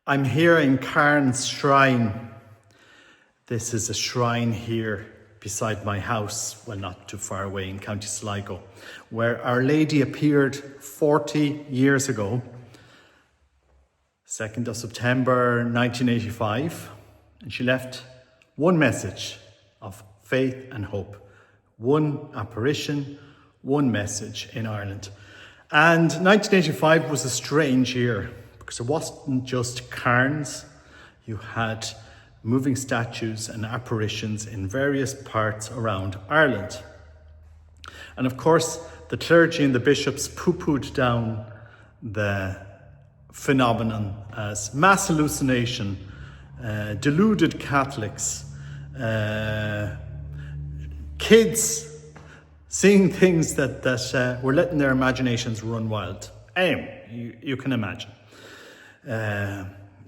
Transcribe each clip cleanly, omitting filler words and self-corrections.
I'm here in Carns Shrine. This is a shrine here beside my house, well, not too far away in County Sligo, where Our Lady appeared 40 years ago, 2nd of September 1985, and she left one message of faith and hope, one apparition, one message in Ireland. And 1985 was a strange year because it wasn't just Carns. You had moving statues and apparitions in various parts around Ireland. And of course, the clergy and the bishops poo-pooed down the phenomenon as mass hallucination, deluded Catholics, kids seeing things that were letting their imaginations run wild. Anyway, you can imagine.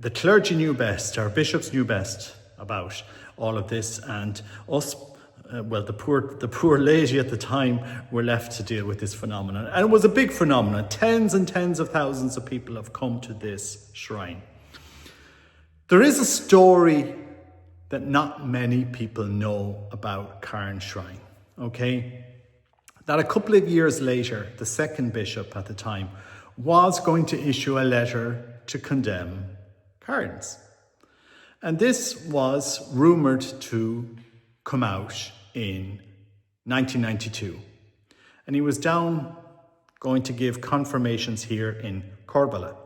The clergy knew best, our bishops knew best about all of this, and us, the poor laity at the time were left to deal with this phenomenon. And it was a big phenomenon. Tens and tens of thousands of people have come to this shrine. There is a story that not many people know about Carns Shrine, okay? That a couple of years later, the second bishop at the time was going to issue a letter to condemn Carns. And this was rumoured to come out in 1992. And he was going to give confirmations here in Killala.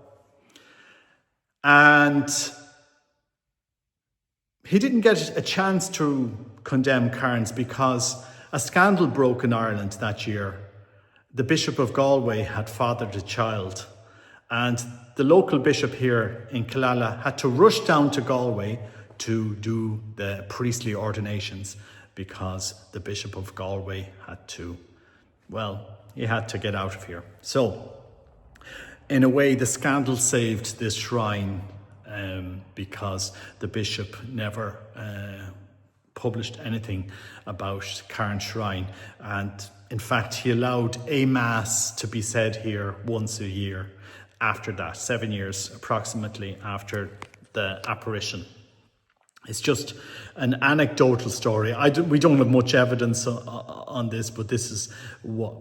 And he didn't get a chance to condemn Carns because a scandal broke in Ireland that year. The Bishop of Galway had fathered a child, and the local bishop here in Killala had to rush down to Galway to do the priestly ordinations because the Bishop of Galway had to get out of here. So, in a way, the scandal saved this shrine because the bishop never published anything about Carns Shrine. And in fact, he allowed a mass to be said here once a year after that, 7 years approximately after the apparition. It's just an anecdotal story. We don't have much evidence on this, but this is what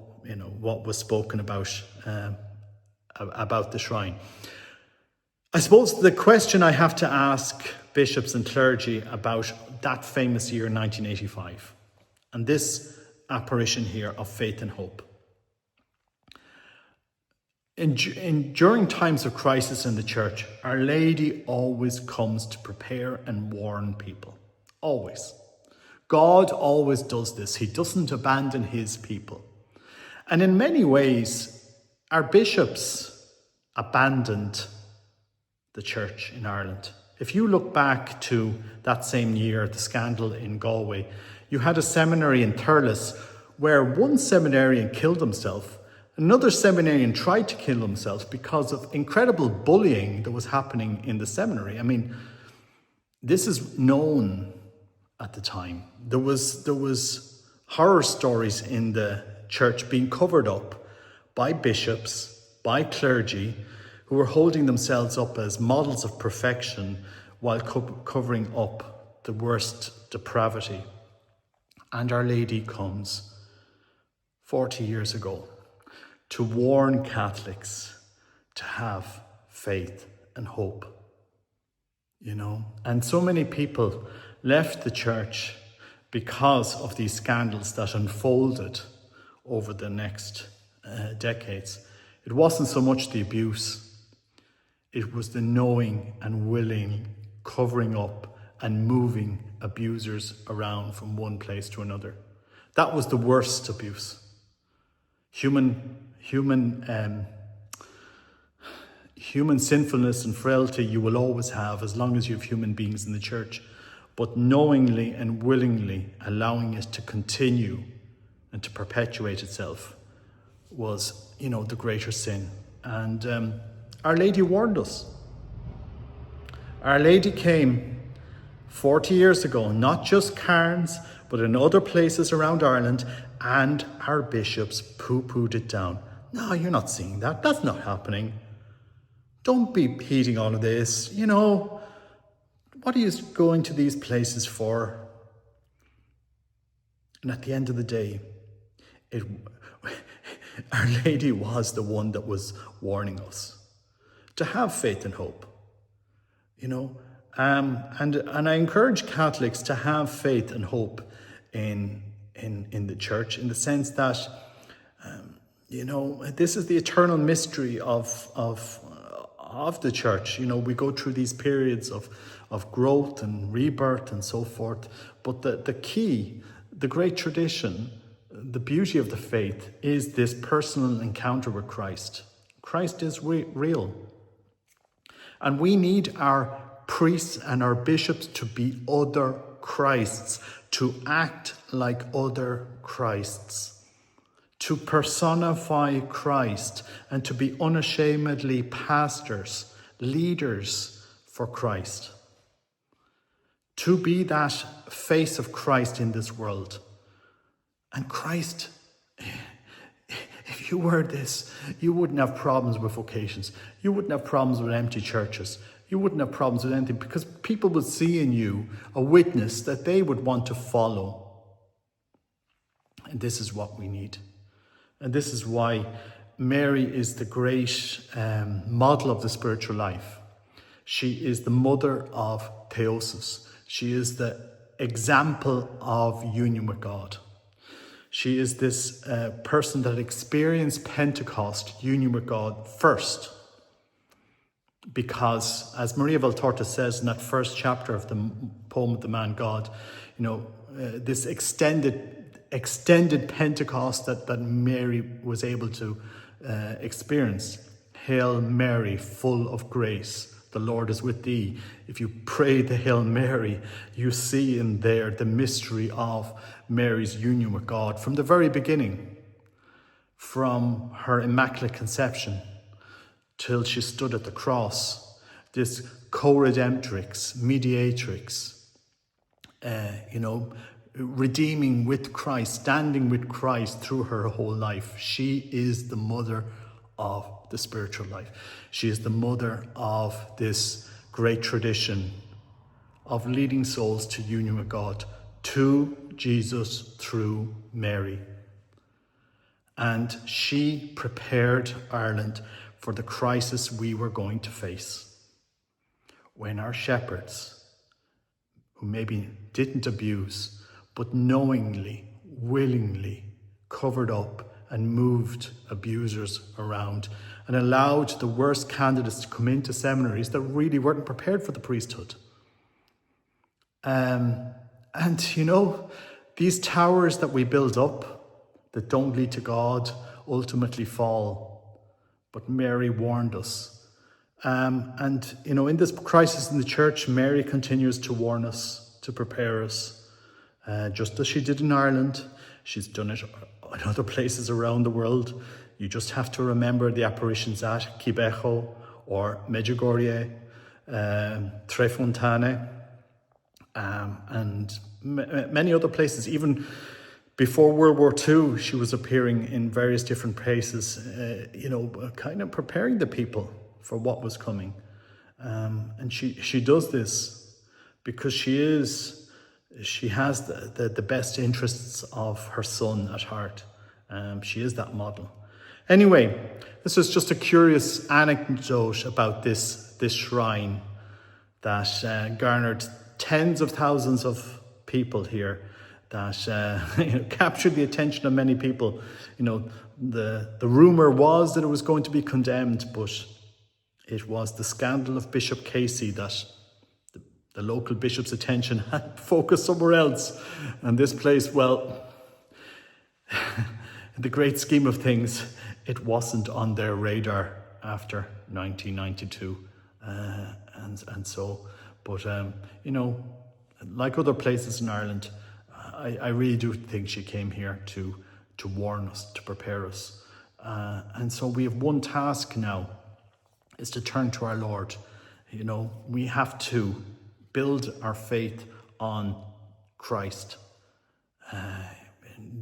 was spoken about the shrine. I suppose the question I have to ask bishops and clergy about that famous year, 1985, and this apparition here of faith and hope. During times of crisis in the church, Our Lady always comes to prepare and warn people. Always. God always does this. He doesn't abandon his people. And in many ways, our bishops abandoned the church in Ireland. If you look back to that same year, the scandal in Galway, you had a seminary in Thurles where one seminarian killed himself. Another seminarian tried to kill himself because of incredible bullying that was happening in the seminary. I mean, this is known at the time. There was horror stories in the church being covered up by bishops, by clergy, who were holding themselves up as models of perfection while covering up the worst depravity. And Our Lady comes 40 years ago to warn Catholics to have faith and hope, And so many people left the church because of these scandals that unfolded over the next decades. It wasn't so much the abuse. It was the knowing and willing covering up and moving abusers around from one place to another. That was the worst abuse. Human sinfulness and frailty you will always have as long as you have human beings in the church, but knowingly and willingly allowing it to continue and to perpetuate itself was, the greater sin. And Our Lady warned us. Our Lady came 40 years ago, not just Carns, but in other places around Ireland, and our bishops poo-pooed it down. No, you're not seeing that. That's not happening. Don't be heeding all of this. You know, what are you going to these places for? And at the end of the day, it, Our Lady was the one that was warning us to have faith and hope. You know, and I encourage Catholics to have faith and hope in the church, in the sense that you know, this is the eternal mystery of the church. You know, we go through these periods of growth and rebirth and so forth. But the key, the great tradition, the beauty of the faith is this personal encounter with Christ. Christ is real. And we need our priests and our bishops to be other Christs, to act like other Christs, to personify Christ, and to be unashamedly pastors, leaders for Christ. To be that face of Christ in this world. And Christ, if you were this, you wouldn't have problems with vocations. You wouldn't have problems with empty churches. You wouldn't have problems with anything, because people would see in you a witness that they would want to follow. And this is what we need. And this is why Mary is the great model of the spiritual life. She is the mother of theosis. She is the example of union with God. She is this person that experienced Pentecost, union with God first. Because, as Maria Valtorta says in that first chapter of the poem of the Man God, you know, this extended Pentecost that Mary was able to experience. Hail Mary, full of grace, the Lord is with thee. If you pray the Hail Mary, you see in there the mystery of Mary's union with God from the very beginning, from her Immaculate Conception till she stood at the cross, this co-redemptrix, mediatrix, you know, redeeming with Christ, standing with Christ through her whole life. She is the mother of the spiritual life. She is the mother of this great tradition of leading souls to union with God, to Jesus through Mary. And she prepared Ireland for the crisis we were going to face. When our shepherds, who maybe didn't abuse, but knowingly, willingly covered up and moved abusers around and allowed the worst candidates to come into seminaries that really weren't prepared for the priesthood. And, you know, these towers that we build up that don't lead to God ultimately fall. But Mary warned us. And, you know, in this crisis in the church, Mary continues to warn us, to prepare us. Just as she did in Ireland, she's done it in other places around the world. You just have to remember the apparitions at Quibejo or Medjugorje, Trefontane, and many other places. Even before World War II, she was appearing in various different places, you know, kind of preparing the people for what was coming. And she does this because she has the best interests of her son at heart. She is that model. Anyway, this was just a curious anecdote about this shrine that garnered tens of thousands of people here, that captured the attention of many people. You know, the rumor was that it was going to be condemned, but it was the scandal of Bishop Casey that the local bishop's attention had focused somewhere else. And this place, well, in the great scheme of things, it wasn't on their radar after 1992. And so, but, you know, like other places in Ireland, I really do think she came here to warn us, to prepare us. And so we have one task now, is to turn to our Lord. You know, we have to build our faith on Christ.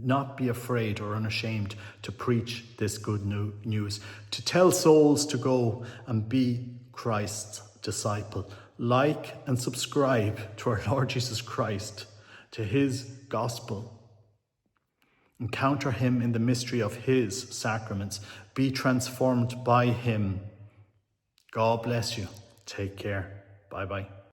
not be afraid or unashamed to preach this good news, to tell souls to go and be Christ's disciple. Like and subscribe to our Lord Jesus Christ, to his gospel. Encounter him in the mystery of his sacraments. Be transformed by him. God bless you. Take care. Bye-bye.